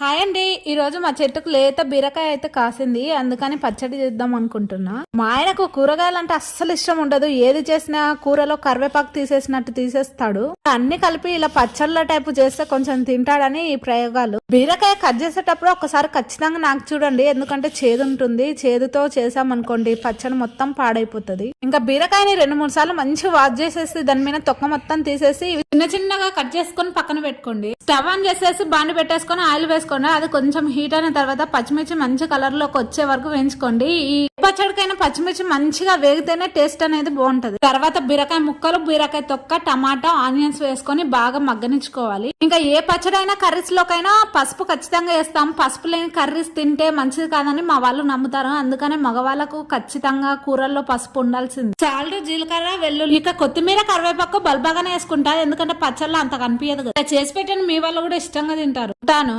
Hi అండి. ఈ రోజు మా చెట్టుకు లేత బీరకాయ అయితే కాసింది, అందుకని పచ్చడి చేద్దాం అనుకుంటున్నా. మా ఆయనకు కూరగాయలు అంటే అస్సలు ఇష్టం ఉండదు. ఏది చేసినా కూరలో కరివేపాకు తీసేసినట్టు తీసేస్తాడు. అన్ని కలిపి ఇలా పచ్చళ్ళ టైపు చేస్తే కొంచెం తింటాడని ఈ ప్రయోగాలు. బీరకాయ కట్ చేసేటప్పుడు ఒకసారి ఖచ్చితంగా నాకు చూడండి, ఎందుకంటే చేదు ఉంటుంది. చేదుతో చేసామనుకోండి పచ్చడి మొత్తం పాడైపోతుంది. ఇంకా బీరకాయని 2-3 సార్లు మంచిగా వాష్ చేసేసి దాని మీద తొక్క మొత్తం తీసేసి చిన్న చిన్నగా కట్ చేసుకొని పక్కన పెట్టుకోండి. స్టవ్ ఆన్ చేసేసి బాండి పెట్టేసుకొని ఆయిల్ వేసుకోండి. అది కొంచెం హీట్ అయిన తర్వాత పచ్చిమిర్చి మంచి కలర్ లోకి వచ్చే వరకు వేయించుకోండి. ఈ పచ్చడికైనా పచ్చిమిర్చి మంచిగా వేగితేనే టేస్ట్ అనేది బాగుంటది. తర్వాత బీరకాయ ముక్కలు, బీరకాయ తొక్క, టమాటా, ఆనియన్స్ వేసుకొని బాగా మగ్గనించుకోవాలి. ఇంకా ఏ పచ్చడి అయినా కర్రీస్ లోకైనా పసుపు ఖచ్చితంగా వేస్తాం. పసుపు లేని కర్రీస్ తింటే మంచిది కాదని మా వాళ్ళు నమ్ముతారు. అందుకనే మగవాళ్ళకు ఖచ్చితంగా కూరల్లో పసుపు ఉండాల్సింది. సాల్ట్, జీలకర్ర, వెల్లుల్లి, ఇంకా కొత్తిమీర, కరివేపాకు బల్బాగానే వేసుకుంటా, ఎందుకంటే పచ్చళ్ళలో అంత కనిపించదు కదా. చేసి పెట్టండి, మీ వాళ్ళు కూడా ఇష్టంగా తింటారు. ఉంటాను.